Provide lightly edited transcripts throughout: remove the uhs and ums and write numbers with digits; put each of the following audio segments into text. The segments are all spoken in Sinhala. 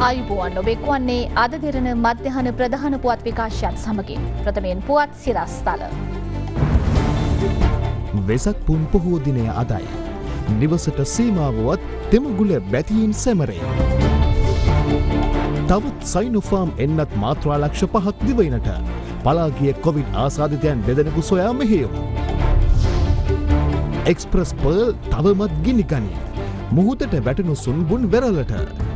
ආයුබෝවන් ඔබෙක් වන්නේ අද දෙරණ මධ්‍යහන ප්‍රධාන පුවත් විකාශයත් සමගින් ප්‍රථමයෙන් පුවත් සිරස්තල. වෙසක් පුන් පොහෝ දිනය අදයි. නිවසට සීමාවවත් තෙමගුල බැතියෙන් සැමරේ. තවත් සයිනෝෆාම් එන්නත් මාත්‍රා ලක්ෂ 5ක් දිවයිනට පලාගිය කොවිඩ් ආසාදිතයන් දෙදෙනෙකු සොයා මෙහෙයුම්. එක්ස්ප්‍රස් පර්ල් තවමත් ගිනිගනී. මුහුදට වැටෙනු සුන්බුන් වෙරළට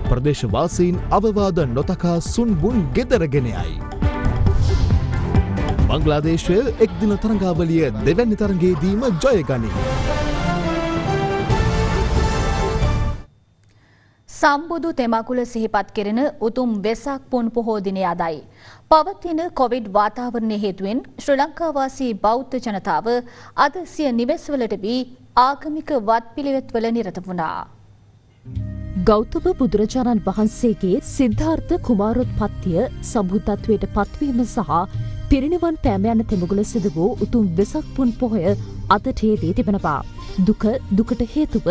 ප්‍රදේශවාසීන් අවවාද නොතකා සුන්බුන් ගෙදරගෙනයයි. බංග්ලාදේශය එක්දින තරඟාවලිය දෙවැනි තරගයේදීම ජයගනී. සම්බුදු තෙමකුල සිහිපත් කෙරෙන උතුම් වෙසක් පුන් පොහෝ දිනය අදයි. පවතින කොවිඩ් වාතාවරණය හේතුවෙන් ශ්‍රී ලංකාවාසී බෞද්ධ ජනතාව අද සිය නිවෙස්වලට වී ආගමික වත්පිළිවෙත්වල නිරත වුණා. ගෞතම බුදුරජාණන් වහන්සේගේ සිද්ධාර්ථ කුමාරෝත්පත්තිය සම්බුද්ධත්වයට පත්වීම සහ පිරිනිවන් පෑම යන තෙමගුල සිදු වූ උතුම් වෙසක් පුන් පොහොය අදට යෙදී තිබෙනවා. දුක දුකට හේතුව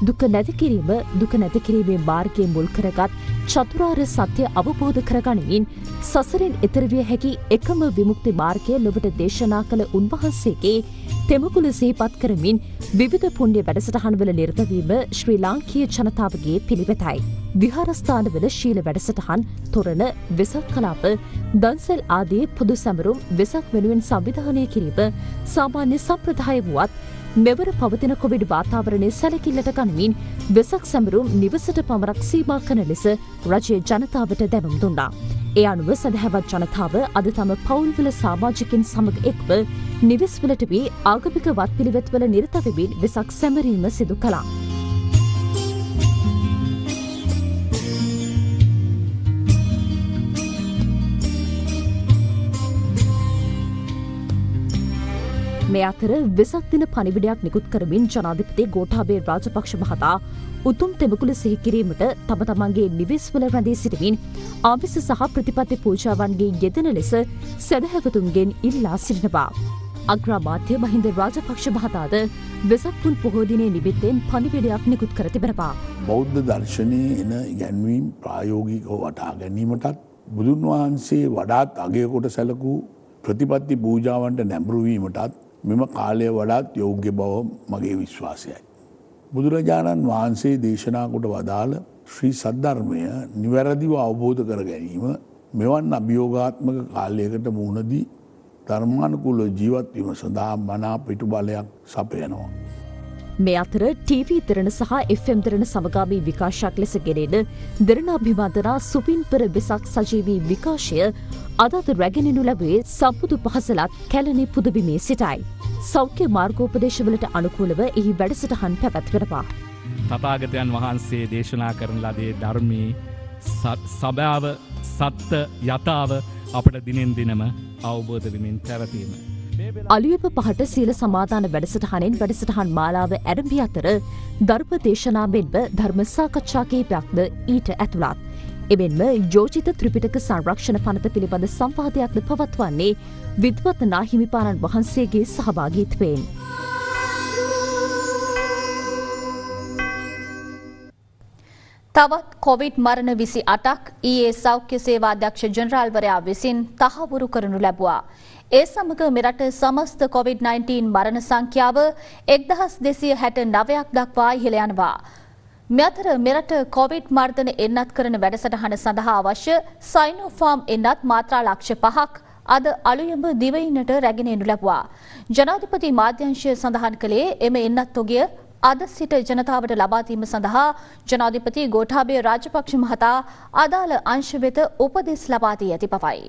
දුක නැති කිරීම දුක නැති කිරීමේ මාර්ගය මුල් කරගත් චතුරාර්ය සත්‍ය අවබෝධ කරගනිමින් සසරින් එතර විය හැකි එකම විමුක්ති මාර්ගය ලොවට දේශනා කළ උන්වහන්සේගේ තෙමගුල සිහිපත් කරමින් විවිධ පුණ්‍ය වැඩසටහන්වල නිරත වීම ශ්‍රී ලාංකීය ජනතාවගේ පිළිවෙතයි. විහාරස්ථානවල ශීල වැඩසටහන්, තොරණ, වෙසක් කලාප, දන්සැල් ආදී පොදු සැමරුම් වෙසක් වෙනුවෙන් සංවිධානය කිරීම සාමාන්‍ය සම්ප්‍රදාය වුවත් මෙවර පවතින කොවිඩ් වාතාවරණය සැලකිල්ලට ගනිමින් වෙසක් සැමරුම් නිවසට පමණක් සීමා කරන ලෙස රජය ජනතාවට දැනුම් දුන්නා. ඒ අනුව සැදැහැවත් ජනතාව අද තම පවුල්වල සමාජිකින් සමග එක්ව නිවෙස්වලට වී ආගමික වත්පිළිවෙත්වල නිරත වෙමින් වෙසක් සැමරීම සිදු කළා. මේ අතර වෙසක් දින පණිවිඩයක් නිකුත් කරමින් ජනාධිපති ගෝඨාභය රාජපක්ෂ මහතා උතුම් තෙමකුල සිහි කිරීමට තම තමන්ගේ නිවෙස්වල රැඳී සිටමින් ආමිස සහ ප්‍රතිපත්ති පූජාවන්ගේ යෙදෙන ලෙස සැදැහැවතුන්ගෙන් ඉල්ලා සිටිනවා. අග්‍රාමාත්‍ය මහින්ද රාජපක්ෂ මහතාද වෙසක් පුන් පොහෝ දිනයේ නිමිත්තෙන් පණිවිඩයක් නිකුත් කර තිබෙනවා. බෞද්ධ දර්ශනයේ එන ඉගැන්වීම් ප්‍රායෝගිකව වටහා ගැනීමටත් බුදුන් වහන්සේ වඩාත් අගය කොට සැලකූ ප්‍රතිපත්ති පූජාවන්ට නැඹුරු වීමටත් මෙම කාලය වඩාත් යෝග්‍ය බව මගේ විශ්වාසයයි. බුදුරජාණන් වහන්සේ දේශනා කොට වදාළ ශ්‍රී සද්ධර්මය නිවැරදිව අවබෝධ කර ගැනීම මෙවන් අභියෝගාත්මක කාලයකට මුහුණදී ධර්මානුකූල ජීවත් වීම සඳහා මනා පිටුබලයක් සපයනවා. මේ අතර ටීවී දෙරණ සහ FM දෙරණ සමගාමී විකාශයක් ලෙස ගෙනෙන දෙරණ අභිවාදනා සුපින්පර වෙසක් සජීවී විකාශය අදත් රැගෙනෙනු ලැබුවේ සම්බුදු පහසලත් කැලණි පුදබිමේ සිටයි. සෞඛ්‍ය මාර්ගෝපදේශවලට අනුකූලව එහි වැඩසටහන් පැවැත්වෙනවා. තථාගතයන් වහන්සේ දේශනා කරන ලදී ධර්මයේ සබාව සත්‍ය යථාව අපට දිනෙන් දිනම අවබෝධ වෙමින් පැවතීම. අලුයම පහට සීල සමාදාන වැඩසටහනෙන් වැඩසටහන් මාලාව ඇරඹී අතර ධර්ම දේශනා මෙන්ම ධර්ම සාකච්ඡා කිහිපයක්ද ඊට ඇතුළත්. එමෙන්ම යෝජිත ත්‍රිපිටක සංරක්ෂණ පනත පිළිබඳ සංවාදයක්ද පවත්වන්නේ විද්වත් නාහිමිපාණන් වහන්සේගේ සහභාගීත්වයෙන්. තවත් කොවිඩ් මරණ 28ක් ඊයේ සෞඛ්‍ය සේවා අධ්‍යක්ෂ ජනරාල්වරයා විසින් තහවුරු කරනු ලැබුවා. ඒ සමග මෙරට සමස්ත COVID-19 මරණ සංඛ්‍යාව 1269ක් දක්වා ඉහළ යනවා. මෙතර මෙරට කොවිඩ් මර්ධන එන්නත් කරන වැඩසටහන සඳහා අවශ්‍ය සයිනෝෆාම් එන්නත් මාත්‍රා ලක්ෂ 5ක් අද අලුයම දිවයිනට රැගෙන එනු ලැබුවා. ජනාධිපති මාධ්‍යංශය සඳහන් කළේ එම එන්නත් තොගය අද සිට ජනතාවට ලබා දීම සඳහා ජනාධිපති ගෝඨාභය රාජපක්ෂ මහතා අදාළ අංශ වෙත උපදෙස් ලබා දී ඇති බවයි.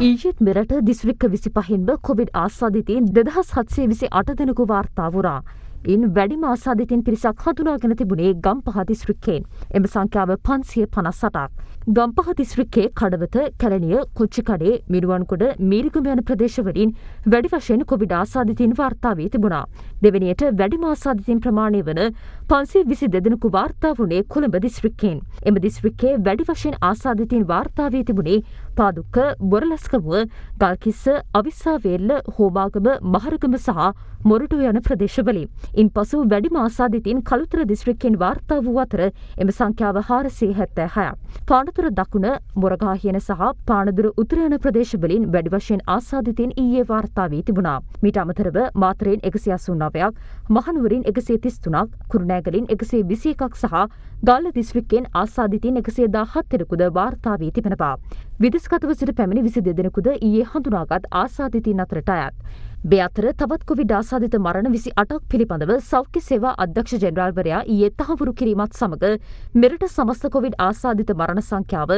ඊජිප් මෙරට දිස්ත්‍රික්ක 25න්ම කොවිඩ් ආසාදිතයින් 2728 දෙනෙකු වාර්තා වුණා. ඉන් වැඩිම ආසාදිතයින් පිරිසක් හඳුනාගෙන තිබුණේ ගම්පහ දිස්ත්‍රික්කයෙන්. එම සංඛ්‍යාව 558ක්. ගම්පහ දිස්ත්‍රික්කයේ කඩවත, කැලණිය, කුච්චිකඩේ, මිනුවන්ගොඩ, මීරිගම යන ප්‍රදේශවලින් වැඩි වශයෙන් කොවිඩ් ආසාදිතයින් වාර්තා වී තිබුණා. දෙවැනියට වැඩිම ආසාදිතයින් ප්‍රමාණය වන 522 දෙනෙකු වාර්තා වුණේ කොළඹ දිස්ත්‍රික්කයෙන්. එම දිස්ත්‍රික්කයේ වැඩි වශයෙන් ආසාදිතයින් වාර්තා වී තිබුණේ පාදුක්ක, බොරලස්කමුව, ගල්කිස්ස, අවිස්සාවේල්ල, හෝමාගම, මහරගම සහ මොරටුව යන ප්‍රදේශවලින්. ඉන්පසු වැඩිම ආසාදිතින් කළුතර දිස්ත්‍රික්කයෙන් වාර්තා වූ අතර එම සංඛ්‍යාව 476ක්. පානදුර දකුණ මොරගාහියන සහ පානදුර උතුර යන ප්‍රදේශවලින් වැඩි වශයෙන් ආසාදිතින් ඊයේ වාර්තා වී තිබුණා. මීට අමතරව මාතරෙන් 189ක්, මහනුවරින් 133ක්, කුරුණෑගලින් 121ක් සහ ගාල්ල දිස්ත්‍රික්කයෙන් ආසාදිතින් 117 දෙනෙකුද වාර්තා වී තිබෙනවා. විදේශගතව සිට පැමිණි 22 දෙනෙකුද ඊයේ හඳුනාගත් ආසාදිතින් අතරට අයත්. මේ අතර තවත් කොවිඩ් ආසාදිත මරණ 28ක් පිළිබඳව සෞඛ්‍ය සේවා අධ්‍යක්ෂ ජෙනරාල්වරයා ඊයේ තහවුරු කිරීමත් සමග මෙරට සමස්ත කොවිඩ් ආසාදිත මරණ සංඛ්‍යාව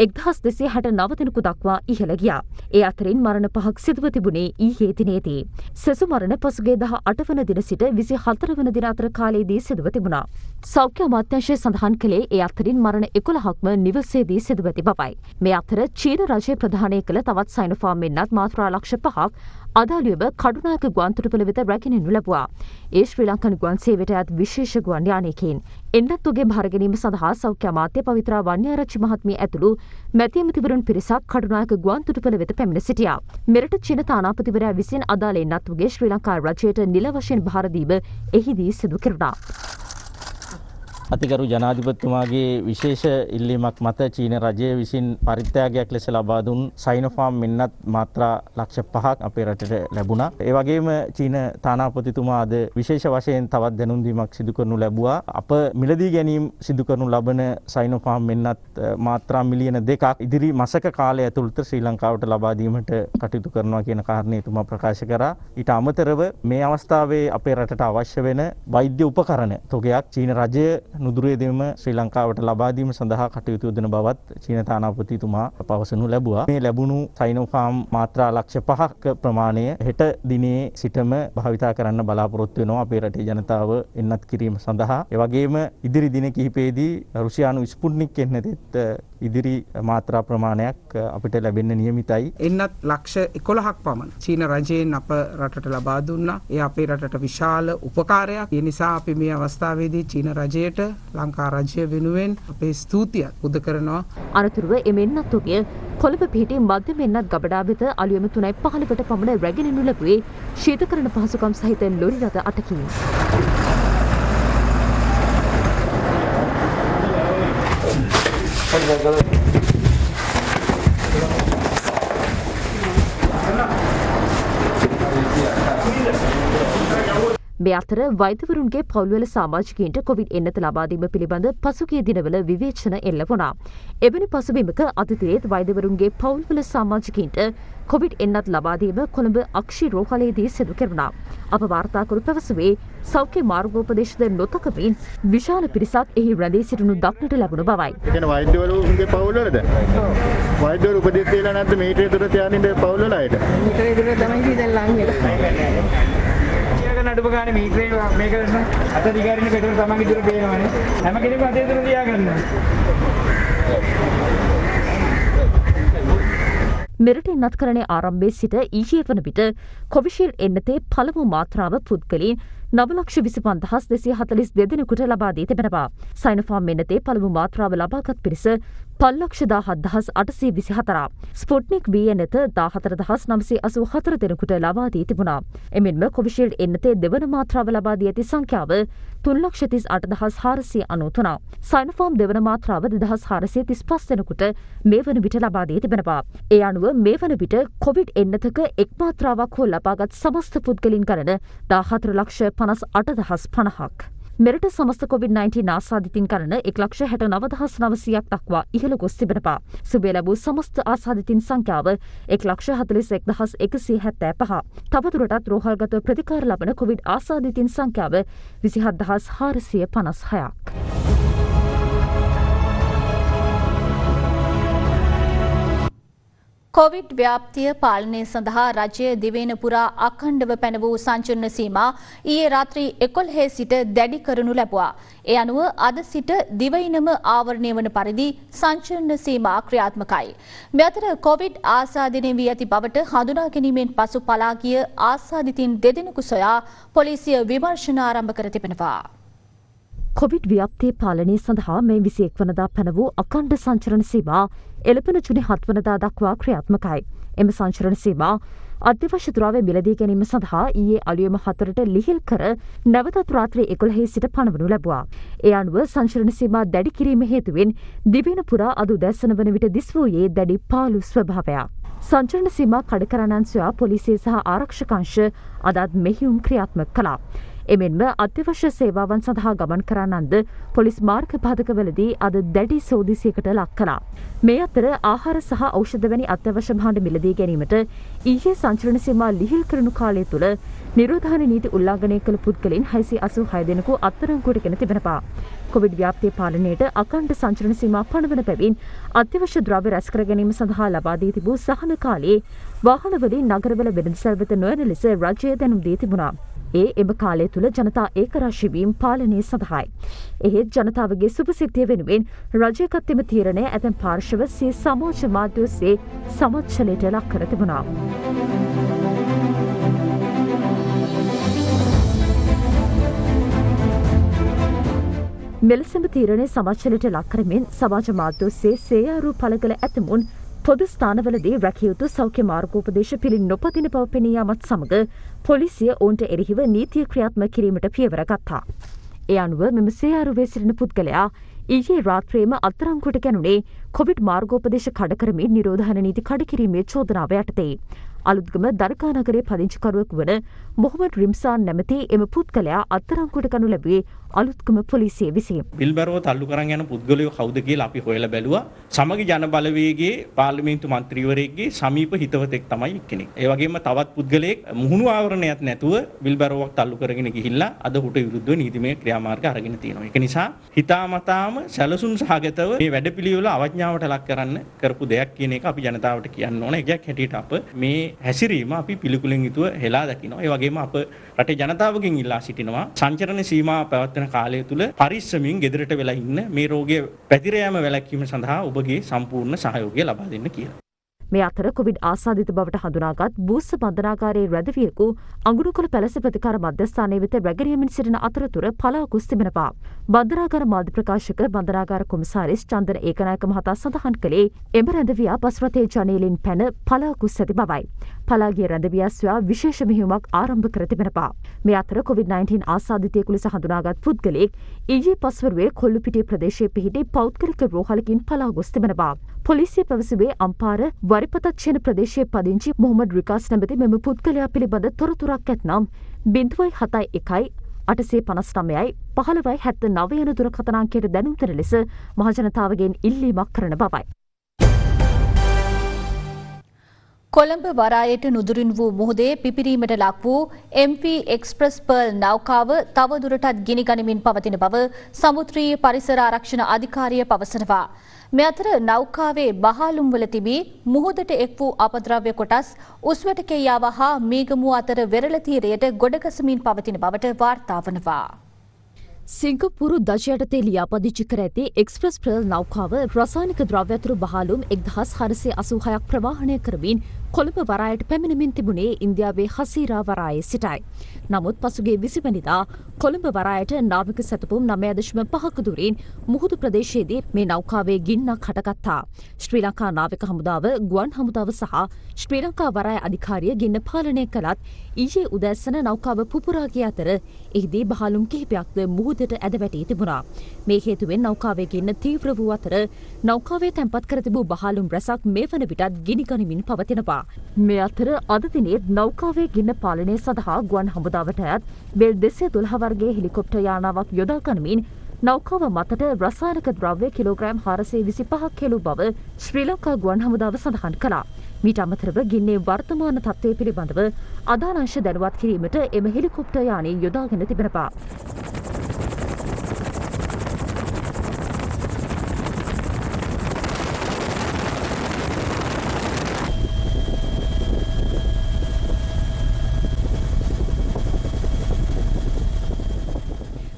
1269 දෙනෙකු දක්වා ඉහළ ගියා. ඒ අතරින් මරණ 5ක් සිදුව තිබුණේ ඊයේ දිනේදී. සෙසු මරණ පසුගිය 18 වන දින සිට 24 වන දින අතර කාලයේදී සිදුව තිබුණා. සෞඛ්‍ය අමාත්‍යාංශය සඳහන් කළේ ඒ අතරින් මරණ 11ක්ම නිවසේදී සිදුව ඇති බවයි. මේ අතර චීන රජය ප්‍රධානය කළ තවත් සයිනෝෆාම් වෙන්නත් මාත්‍රා ලක්ෂ 5ක් අදාළිව කඩුනායක ගුවන්තොටුපළ වෙත රැගෙනනු ලැබුවා. ඒ ශ්‍රී ලංකන් ගුවන් සේවයට අයත් විශේෂ ගුවන් යානයකින්. එන්නත් උගේ භාර ගැනීම සඳහා සෞඛ්‍ය අමාත්‍ය පවිත්‍රා වන්‍යාරච්චි මහත්මිය ඇතුළු මැති ඇමතිවරුන් පිරිසක් කඩුනායක ගුවන්තොටුපළ වෙත පැමිණ සිටියා. මෙරට චීන තානාපතිවරයා විසින් අදාළ එන්නත් උගේ ශ්‍රී ලංකා රජයට නිල වශයෙන් භාර දීම එහිදී සිදු කෙරුණා. අතිගරු ජනාධිපතිතුමාගේ විශේෂ ඉල්ලීමක් මත චීන රජය විසින් පරිත්‍යාගයක් ලෙස ලබා දුන් සයිනෝෆාම් මෙන්නත් මාත්‍රා ලක්ෂ 5ක් අපේ රටට ලැබුණා. ඒ වගේම චීන තානාපතිතුමා අද විශේෂ වශයෙන් තවත් දැනුම් දීමක් සිදු කරනු ලැබුවා. අප මිලදී ගැනීම සිදු කරනු ලබන සයිනෝෆාම් මෙන්නත් මාත්‍රා මිලියන 2ක් ඉදිරි මාසක කාලය ඇතුළත ශ්‍රී ලංකාවට ලබා දීමට කටයුතු කරනවා කියන කාරණය තුමා ප්‍රකාශ කරා. ඊට අමතරව මේ අවස්ථාවේ අපේ රටට අවශ්‍ය වෙන වෛද්‍ය උපකරණ තොගයක් චීන රජය නුදුරේ දෙම ශ්‍රී ලංකාවට ලබා දීම සඳහා කටයුතු යොදන බවත් චීන තානාපතිතුමා පවසනු ලැබුවා. මේ ලැබුණු සයිනෝෆාම් මාත්‍රා ලක්ෂ 5ක ප්‍රමාණය හෙට දිනේ සිටම භාවිතා කරන්න බලාපොරොත්තු වෙනවා අපේ රටේ ජනතාව එන්නත් කිරීම සඳහා. ඒ වගේම ඉදිරි දින කිහිපෙදී රුසියානු ස්පුට්නික් එන්නතෙත් ඉදිරි මාත්‍රා ප්‍රමාණයක් අපිට ලැබෙන්න නියමිතයි. එන්නත් ලක්ෂ 11ක් පමණ චීන රජයෙන් අප රටට ලබා දුන්නා. ඒ අපේ රටට විශාල උපකාරයක්. ඒ නිසා අපි මේ අවස්ථාවේදී චීන රජයට ලංකා රජය වෙනුවෙන් අපේ ස්තුතිය පුද කරනවා. අනතුරුව එමෙන්නත් උගේ කොළඹ පිහිටි මධ්‍යම එන්නත් ගබඩා වෙත අලුයම 3.15කට පමණ රැගෙනනු ලැබුවේ ශීතකරණ පහසුකම් සහිත ලොරි රථ 8කින්. මේ අතර වෛද්‍යවරුන්ගේ පවුල්වල සමාජිකයින්ට කොවිඩ් එන්නත ලබා දීම පිළිබඳ පසුගිය දිනවල විවේචන එල්ල වුණා. එවැනි පසුබිමක අතිතිරේත් වෛද්‍යවරුන්ගේ පවුල්වල සමාජිකයින්ට කොවිඩ් එන්නත් ලබා දීම කොළඹ අක්ෂි රෝහලේදී සිදු කෙරුණා. අප වාර්තාකරු පැවසුවේ සෞඛ්‍ය මාර්ගෝපදේශක නොතකමින් විශාල පිරිසක් එහි රැඳී සිටිනු දක්නට ලැබුණු බවයි. කියන වෛද්‍යවරුන්ගේ පවුල්වලද? වෛද්‍යවරු උපදෙස් දෙලා නැද්ද මීටරේ දුර තියානින්න පවුල්වල අයට? මීටරේ දුර තමයි දැන් ලං වෙලා. නඩුව ගන්න මීටරේ මේක අත දිගාරින්න පෙට්‍රල් තමන්ගේ දුර පේනවනේ. හැම කෙනෙක්ම අතේ දුර තියාගන්නවා. මෙරට එන්නත්කරණයේ ආරම්භයේ සිට ඊයේ වන විට කොවිෂීල්ඩ් එන්නතේ පළමු මාත්‍රාව පුද්ගලයන් 9,25,242 දෙනෙකුට ලබා දී තිබෙනවා. සයිනෝෆාම් එන්නතේ පළමු මාත්‍රාව ලබාගත් පිරිස 5,17,824. ස්පුට්නික් V එන්නත 14,984 දෙනෙකුට ලබා දී තිබුණා. එමෙන්ම කොවිෂීල්ඩ් එන්නතේ දෙවන මාත්‍රාව ලබා දී ඇති සංඛ්‍යාව 3,38,493. සයිනෝෆාම් දෙවන මාත්‍රාව 2,435 දෙනෙකුට මේ වන විට ලබා දී තිබෙනවා. ඒ අනුව මේ වන විට කොවිඩ් එන්නතක එක් මාත්‍රාවක් හෝ ලබාගත් සමස්ත පුද්ගලින් ගණන 14,58,050ක්. මෙරට සමස්ත කොවිඩ්-19 ආසාදිතින් ගණන 1,69,900ක් දක්වා ඉහළ ගොස් තිබෙනවා. සුවය ලැබූ සමස්ත ආසාදිතින් සංඛ්‍යාව 1,41,175. තවදුරටත් රෝහල්ගත ප්‍රතිකාර ලබන කොවිඩ් ආසාදිතින් සංඛ්‍යාව 27,456ක්. කොවිඩ් ව්‍යාප්තිය පාලනය සඳහා රජය දිවයින පුරා අඛණ්ඩව පැන වූ සංචලන සීමා ඊයේ රාත්‍රී 11 සිට දැඩි කරනු ලැබුවා. ඒ අනුව අද සිට දිවයිනම ආවරණය වන පරිදි සංචලන සීමා ක්‍රියාත්මකයි. මේ අතර කොවිඩ් ආසාදිතය වී ඇති බවට හඳුනා ගැනීමෙන් පසු පලා ගිය ආසාදිතින් දෙදෙනෙකු සොයා පොලිසිය විමර්ශන ආරම්භ කර තිබෙනවා. කොවිඩ් ව්‍යාප්තිය පාලනය සඳහා මේ 21 වනදා පැන වූ අඛණ්ඩ සංචරණ සීමා එළපෙන ජුනි 7 වනදා දක්වා ක්‍රියාත්මකයි. එම සංචරණ සීමා අත්‍යවශ්‍ය ද්‍රව්‍ය මිලදී ගැනීම සඳහා ඊයේ අලුයම 4ට ලිහිල් කර නැවතත් රාත්‍රී 11 සිට පනවනු ලැබුවා. ඒ අනුව සංචරණ සීමා දැඩි කිරීම හේතුවෙන් දිවයින පුරා අද උදැසන වන විට දිස් වූයේ දැඩි පාළු ස්වභාවයක්. සංචරණ සීමා කඩ කරන්නන් සොයා පොලිසිය සහ ආරක්ෂක අංශ අදත් මෙහෙයුම් ක්‍රියාත්මක කළා. එමෙන්ම අත්‍යවශ්‍ය සේවාවන් සඳහා ගමන් කරන්නන්ද පොලිස් මාර්ග පාදකවලදී අද දැඩි සෝදිසියකට ලක් කළා. මේ අතර ආහාර සහ ඖෂධ වැනි අත්‍යවශ්‍ය භාණ්ඩ මිලදී ගැනීමට ඊයේ සංචරණ සීමා ලිහිල් කරනු කාලය තුළ නිරෝධායන නීති උල්ලංඝනය කළ පුද්ගලයන් 686 දෙනෙකු අත්අඩංගුවටගෙන තිබෙනවා. කොවිඩ් ව්‍යාප්තිය පාලනයට අඛණ්ඩ සංචරණ සීමා පනවන බැවින් අත්‍යවශ්‍ය ද්‍රව්‍ය රැස් කර ගැනීම සඳහා ලබා දී තිබූ සහන කාලයේ වාහනවලින් නගරවල වෙළඳසැල් වෙත නොයන ලෙස රජය දැනුම් දී තිබුණා. ඒ එම කාලය තුළ ජනතා ඒකරාශී වීම පාලනය සඳහායි. එහෙත් ජනතාවගේ සුභසිද්ධිය වෙනුවෙන් රජය ගත් එම තීරණය ඇතැම් පාර්ශව සිය සමාජ මාධ්‍ය ඔස්සේ සමච්චලයට ලක් කර තිබුණා. මෙලෙසම තීරණය සමච්චලයට ලක් කරමින් සමාජ මාධ්‍ය ඔස්සේ සේයාරු පළ කළ ඇතමුන් පොදු ස්ථානවලදී රැකිය යුතු සෞඛ්‍ය මාර්ගෝපදේශ පිළි නොපදින බව පෙනී යාමත් සමග පොලිසිය ඔවුන්ට එරෙහිව නීතිය ක්‍රියාත්මක කිරීමට පියවර ගත්තා. ඒ අනුව මෙම සේයාරුවේ සිටින පුද්ගලයා ඊයේ රාත්‍රියේම අත්අඩංගුවට ගැනුණේ කොවිඩ් මාර්ගෝපදේශ කඩ කරමින් නිරෝධායන නීති කඩ කිරීමේ චෝදනාව යටතේ. අලුත්ගම දරකා නගරයේ පදිංචිකරුවෙකු වන මොහමඩ් රිම්සාන් නැමැති එම පුද්ගලයා අත්අඩංගුවට ගනු ලැබුවේ අලුත්ගම පොලිසිය විසින්. බිල්බරව තල්ලු කරන් යන පුද්ගලයෝ කවුද කියලා අපි හොයලා බැලුවා. සමගි ජන බලවේගයේ පාර්ලිමේන්තු මන්ත්‍රීවරයෙක්ගේ සමීප හිතවතෙක් තමයි කෙනෙක්. ඒ වගේම තවත් පුද්ගලයෙක් මුහුණු ආවරණයක් නැතුව බිල්බරවක් තල්ලු කරගෙන ගිහිල්ලා අද හුට විරුද්ධව නීතිමය ක්‍රියාමාර්ග අරගෙන තියෙනවා. ඒක නිසා හිතාමතාම සැලසුම් සහගතව මේ වැඩපිළිවෙල අවඥාවට ලක් කරන්න කරපු දෙයක් කියන එක අපි ජනතාවට කියන්න ඕන. ඒකක් හැටියට අප මේ හැසිරීම අපි පිළිකුලෙන් යුතුව හෙලා දකිනවා. ඒ වගේම අප රටේ ජනතාවගෙන් ඉල්ලා සිටිනවා සංචරණ සීමා පැවැත්වෙන කාලය තුල පරිස්සමින් ගෙදරට වෙලා ඉන්න මේ රෝගය පැතිර යාම වැළැක්වීම සඳහා ඔබගේ සම්පූර්ණ සහයෝගය ලබා දෙන්න කියලා. මේ අතර කොවිඩ් ආසාදිත බවට හඳුනාගත් බූස්ස බන්ධනාගාරයේ රැඳවියෙකු අඟුරුකොළ පැලස ප්‍රතිකාර මධ්‍යස්ථානයේ වෙත රැගෙන යමින් සිටින අතරතුර පලා ගොස් තිබෙනවා. බන්ධනාගාර මාධ්‍ය ප්‍රකාශක බන්ධනාගාර කොමසාරිස් චන්දන ඒකනායක මහතා සඳහන් කළේ එම රැඳවියා බස් රථයේ ජනේලෙන් පැන පලා ගොස් ඇති බවයි. පලාගිය රැඳවියා සොයා විශේෂ මෙහෙයුමක් ආරම්භ කර තිබෙනවා. මේ අතර කොවිඩ්-19 ආසාදිතයෙකු ලෙස හඳුනාගත් පුද්ගලයෙක් ඊයේ පස්වරුවේ කොල්ලුපිටිය ප්‍රදේශයේ පිහිටි පෞද්ගලික රෝහලකින් පලා ගොස් තිබෙනවා. පොලිසිය පැවසුවේ අම්පාර වරිපතච්චන ප්‍රදේශයේ පදිංචි මොහමඩ් රිකාස් නැමැති මෙම පුද්ගලයා පිළිබඳ තොරතුරක් ඇතනම් 0.71 859යි 1579 යන දුරකථන අංකයට දැනුම් දෙන ලෙස මහජනතාවගෙන් ඉල්ලීමක් කරන බවයි. කොළඹ වරායට නුදුරින් වූ මුහුදේ පිපිරීමට ලක් වූ MP එක්ස්ප්‍රස් පර්ල් නෞකාව තව දුරටත් ගිනි ගනිමින් පවතින බව සමුද්‍රීය පරිසර ආරක්ෂණ අධිකාරිය පවසනවා. මේ අතර නෞකාවේ බහලුම්වල තිබී මුහුදට එක් වූ අපද්‍රව්‍ය කොටස් උස්වැටකෙයාව හා මීගමුව අතර වෙරළ තීරයට ගොඩගසමින් පවතින බවට වාර්තා වනවා. සිංගප්පූරු දශයටතේ ලියාපදිංචි කර ඇති එක්ස්ප්‍රස් පර්ල් නෞකාව රසායනික ද්‍රව්‍ය අතුරු බහලුම් 1486ක් ප්‍රවාහනය කරමින් කොළඹ වරායට පැමිණෙමින් තිබුණේ ඉන්දියාවේ හසීරා වරායේ සිටයි. නමුත් පසුගිය 20 වෙනිදා කොළඹ වරායට නාවික සැතපුම් 9.5ක දුරින් මුහුදු ප්‍රදේශයේදී මේ නෞකාවේ ගින්නක් හටගත්තා. ශ්‍රී ලංකා නාවික හමුදාව, ගුවන් හමුදාව සහ ශ්‍රී ලංකා වරාය අධිකාරිය ගින්න පාලනය කළත් ඊයේ උදෑසන නෞකාව පුපුරා ගිය අතර එහිදී බහලුම් කිහිපයක්ද මුහුදට ඇද වැටී තිබුණා. මේ හේතුවෙන් නෞකාවේ ගින්න තීව්‍ර වූ අතර නෞකාවේ තැන්පත් කර තිබූ බහලුම් රැසක් මේ වන විටත් ගිනි ගනිමින් පවතිනවා. මේ අතර අද දිනේ නෞකාවේ ගින්න පාලනය සඳහා ගුවන් හමුදාවට අයත් බෙල් 212 වර්ගයේ හෙලිකොප්ටර් යානාවක් යොදා ගනිමින් නෞකාව මතට රසායනික ද්‍රව්‍ය කිලෝග්‍රෑම් 425ක් හෙළු බව ශ්‍රී ලංකා ගුවන් හමුදාව සඳහන් කළා. මීට අමතරව ගින්නේ වර්තමාන තත්ත්වය පිළිබඳව අදාළ අංශ දැනුවත් කිරීමට එම හෙලිකොප්ටර් යානය යොදාගෙන තිබෙනවා.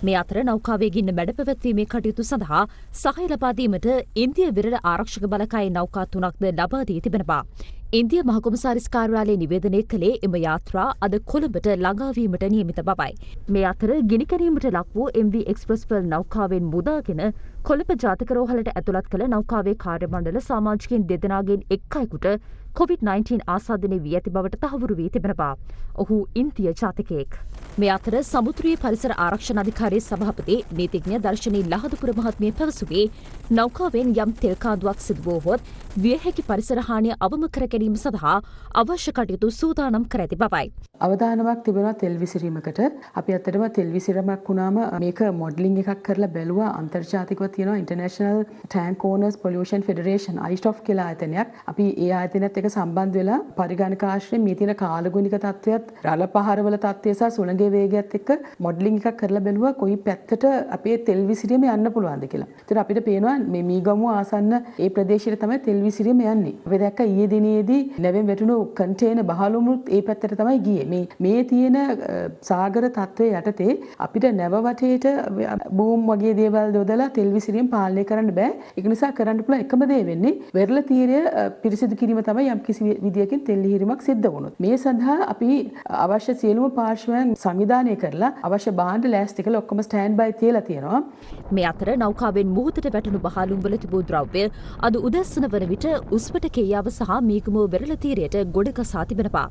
මේ අතර නෞකාවේ ගින්න මැඩ පැවැත්වීමේ කටයුතු සඳහා සහාය ලබා දීමට ඉන්දිය විරල ආරක්ෂක බලකායේ නෞකා 3ක්ද ලබා දී තිබෙනවා. ඉන්දිය මහකොමසාරිස් කාර්යාලය නිවේදනය කළේ එම යාත්‍රා අද කොළඹට ළඟාවීමට නියමිත බවයි. මේ අතර ගිනිකැනීමට ලක් වූ MV එක්ස්ප්‍රස් පෙර් නෞකාවෙන් මුදාගෙන කොළඹ ජාතික රෝහලට ඇතුළත් කළ නෞකාවේ කාර්ය මණ්ඩල සමාජිකයින් දෙදෙනාගෙන් එක් අයෙකුට COVID-19 ආසාදනය වී ඇති බවට තහවුරු වී තිබෙනවා. ඔහු ඉන්දිය ජාතිකයෙක්. මේ අතර සමුද්‍රීය පරිසර ආරක්ෂණ අධිකාරියේ සභාපති නීතිඥ දර්ශනී ලහදුපුර මහත්මිය පැවසුවේ නෞකාවෙන් යම් තෙල් කාදුවක් සිදු වුවහොත් විය හැකි පරිසර හානිය අවම කර ගැනීම සඳහා අවශ්‍ය කටයුතු සූදානම් කර ඇති බවයි. අවධානමක් තිබෙනවා තෙල් විසිරීමකට. අපි ඇත්තටම තෙල් විසිරීමක් වුණාම මේක මොඩලින් එකක් කරලා බැලුවා. අන්තර්ජාතිකව තියෙනවා international tank ඕනර්ස් pollution federation ISTOF කියලා ආයතනයක්. අපි ඒ ආයතනයත් එක්ක සම්බන්ධ වෙලා පරිගණක ආශ්‍රයෙන් මේ තියෙන කාලගුණික තත්ත්වයත් රළ පහරවල තත්ත්වය සහ සුළඟේ වේගයත් එක්ක මොඩලින් එකක් කරලා බැලුවා කොයි පැත්තට අපේ තෙල් විසිරීම යන්න පුළුවන්ද කියලා. ඒතර අපිට පේනවා මේ මීගමුව ආසන්න ඒ ප්‍රදේශයේ තමයි තෙල් විසිරීම යන්නේ. අපි දැක්ක ඊයේ දිනේදී නැවෙන් වැටුණු කන්ටේනර් බහලුමුත් ඒ පැත්තට තමයි ගියේ. මේ තියෙන සාගර තත්ත්වයේ යටතේ අපිට නැව වටේට බූම් වගේ දේවල් යොදලා තෙල් විසිරීම පාලනය කරන්න බෑ. ඒක නිසා කරන්න පුළුවන් එකම දේ වෙන්නේ වෙරළ තීරය පිරිසිදු කිරීම තමයි යම් කිසි විදියකින් තෙල් හිරීමක් සිද්ධ වුණොත්. මේ සඳහා අපි අවශ්‍ය සියලුම පාර්ශ්වයන් සංවිධානය කරලා අවශ්‍ය භාණ්ඩ ලෑස්ති කරලා ඔක්කොම ස්ටෑන්ඩ් බයි තියලා තියෙනවා. මේ අතර නෞකාවෙන් මුහුදට වැටුණු බහලුම්වල තිබූ ද්‍රව්‍ය අද උදැස්සන වන විට උස්පට කෙයාව සහ මීගමුව වෙරළ තීරයට ගොඩ ගසා තිබෙනවා.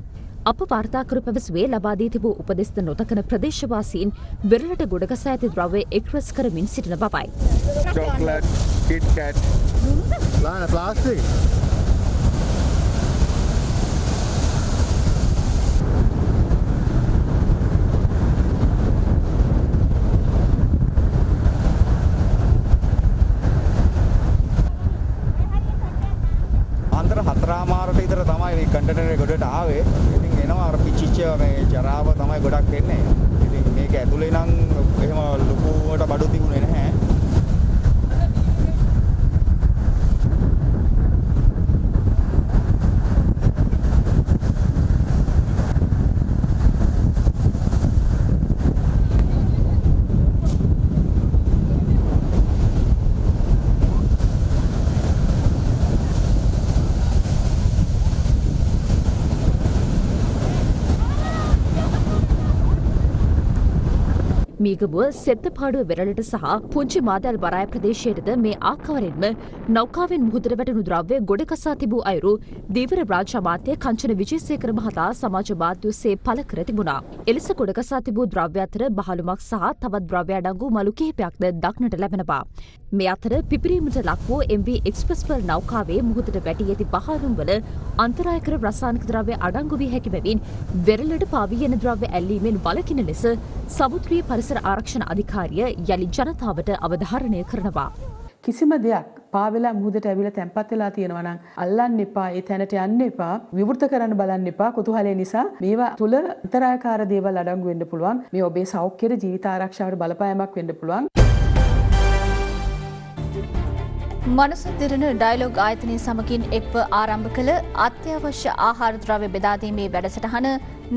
අප වාර්තාකරු පැවසුවේ ලබා දී තිබූ උපදෙස්ද නොතකන ප්‍රදේශවාසීන් වෙරළට ගොඩගසා ඇති ද්‍රව්‍ය එක්රැස් කරමින් සිටින බවයි. chocolate, Kit Kat. Plastic. අන්තර 4:00 විතර තමයි මේ කන්ටේනර් එක ගොඩට ආවේ. ඉතින් එනවා අර පිච්චිච්ච මේ ජරාව තමයි ගොඩක් එන්නේ. ඉතින් මේක ඇතුලේ නම් එහෙම ලොකුවට බඩු තිබුණේ නැහැ. මීගමුව සෙත්තපාඩුව වෙරළට සහ පුංචි මාදල් වරාය ප්‍රදේශයටද මේ ආකාරයෙන්ම නෞකාවෙන් මුහුදට වැටුණු ද්‍රව්‍ය ගොඩකසා තිබූ අයුරු දීවර රාජ්‍ය අමාත්‍ය කංචන විජේසේකර මහතා සමාජ මාධ්‍ය ඔස්සේ පළ කර තිබුණා. එලෙස ගොඩකසා තිබූ ද්‍රව්‍ය අතර බහලුමක් සහ තවත් ද්‍රව්‍ය අඩංගු මළු කිහිපයක්ද දක්නට ලැබෙනවා. මේ අතර පිපිරීමට ලක් වූ MV එක්ස්ප්‍රස් පෙර් නෞකාවේ මුහුදට වැටී ඇති බහලුම්වල අන්තරායකර රසායනික ද්‍රව්‍ය අඩංගු වී හැකි බැවින් වෙරළට පාවී යන ද්‍රව්‍ය ඇල්ලීමෙන් වළකින ලෙස සමුද්‍රීය පරිසර ආරක්ෂණ අධිකාරිය යලි ජනතාවට අවධාරණය කරනවා. කිසිම දෙයක් පාවෙලා මුහුදට ඇවිල්ලා තැම්පත් වෙලා තියෙනවා නම් අල්ලන්න එපා, ඒ තැනට යන්න එපා, විවෘත කරන්න බලන්න එපා. කුතුහලය නිසා මේවා තුල අන්තරායකාර දේවල් අඩංගු වෙන්න පුළුවන්. මේ ඔබේ සෞඛ්‍යයට, ජීවිත ආරක්ෂාවට බලපෑමක් වෙන්න පුළුවන්. මනස දිරන ඩයලොග් ආයතනය සමගින් එක්ව ආරම්භ කළ අත්‍යවශ්‍ය ආහාර ද්‍රව්‍ය බෙදාදීමේ වැඩසටහන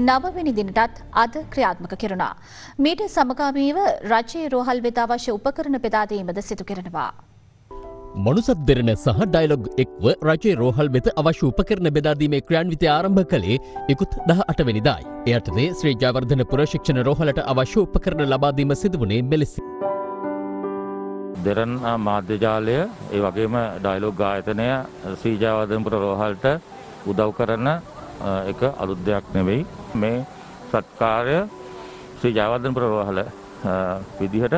නවවෙනි දිනටත් අද ක්‍රියාත්මක කෙරුණා. මීට සමගාමීව රජයේ රෝහල් වෙත අවශ්‍ය උපකරණ බෙදාදීමද සිදු කරනවා. මනුසත් දෙරණ සහ ඩයලොග් එක්ව රජයේ රෝහල් වෙත අවශ්‍ය උපකරණ බෙදාදීමේ ක්‍රියාන්විතය ආරම්භ කළේ ඉකුත් 18 වෙනිදායි. ඒ යටතේ ශ්‍රී ජයවර්ධනපුර ශික්ෂණ රෝහලට අවශ්‍ය උපකරණ ලබා දීම සිදු වුණේ මෙලෙස. දෙරණ මාධ්‍ය ජාලය ඒ වගේම ඩයලොග් ආයතනය ශ්‍රී ජයවර්ධනපුර රෝහලට උදව් කරන එක අලුත් දෙයක් නෙවෙයි. මේ සත්කාරය ශ්‍රී ජයවර්ධනපුර රෝහල විදිහට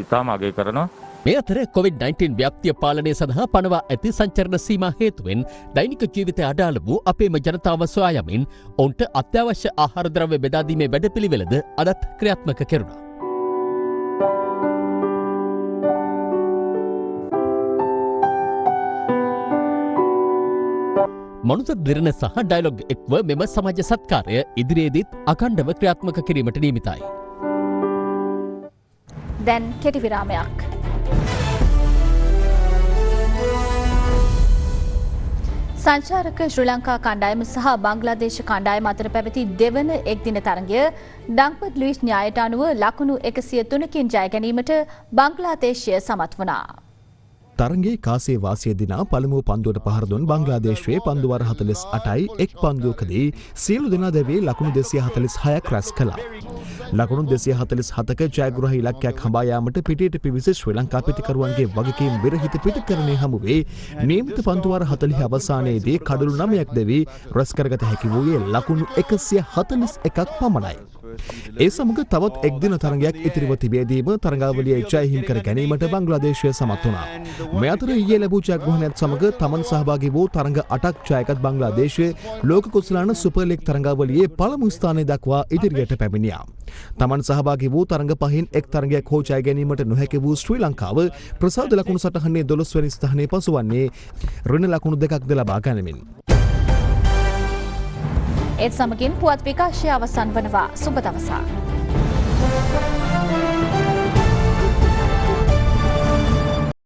ඉතාම අගය කරනවා. මේ අතර COVID-19 ව්‍යාප්තිය පාලනය සඳහා පනවා ඇති සංචරණ සීමා හේතුවෙන් දෛනික ජීවිතය අඩාල වූ අපේම ජනතාව සොයා යමින් ඔවුන්ට අත්‍යවශ්‍ය ආහාර ද්‍රව්‍ය බෙදාදීමේ වැඩපිළිවෙලද අදත් ක්‍රියාත්මක කෙරුණා. මනුසත් දිරණ සහ ඩයලොග් එක්ව මෙම සමාජ සත්කාරය ඉදිරියේදීත් අඛණ්ඩව ක්‍රියාත්මක කිරීමට නියමිතයි. දැන් කෙටි විරාමයක්. සංචාරක ශ්‍රී ලංකා කණ්ඩායම සහ බංග්ලාදේශ කණ්ඩායම අතර පැවති දෙවන එක්දින තරගය ඩංපත් ලුයිස් න්‍යායට අනුව ලකුණු 103කින් ජය ගැනීමට බංග්ලාදේශය සමත් වුණා. තරගේ කාසේ වාසිය දිනා පළමුව පන්දුවට පහර දුන් බංග්ලාදේශයේ පන්දු වාර 48යි එක් පන්දුවකදී සියලු දෙනා දැවී ලකුණු 246ක් රැස් කළා. ලකුණු 247ක ජයග්‍රහී ඉලක්කයක් හඹා යාමට පිටියට පිවිස ශ්‍රී ලංකා පිටිකරුවන්ගේ වගකීම් විරහිත පිටිකරණය හමුවේ නියමිත පන්දු වාර 40 අවසානයේදී කඩලු 9ක් දැවී රැස් කරගත හැකි වූයේ ලකුණු 141ක් පමණයි. ඒ සමග තවත් එක් දින තරගයක් ඉතිරිව තිබේදීම තරගාවලියේ ජය හිමි කර ගැනීමට බංග්ලාදේශය සමත් වුණා. මේ අතර ඊයේ ලැබූ ජයග්‍රහණයත් සමග තමන් සහභාගී වූ තරග 8ක් ජයගත් බංග්ලාදේශය ලෝක කුසලාන සුපර් ලීග් තරගාවලියේ පළමු ස්ථානය දක්වා ඉදිරියට පැමිණියා. තමන් සහභාගී වූ තරග පහින් එක් තරගයක් හෝ ජය ගැනීමට නොහැකි වූ ශ්‍රී ලංකාව ප්‍රසාද ලකුණු සටහනේ 12 වෙනි ස්ථානයේ පසුවන්නේ ඍණ ලකුණු 2ක්ද ලබා ගනිමින්. ඒත් සමගින් පුවත් විකාශය අවසන් වනවා. සුබ දවසක්.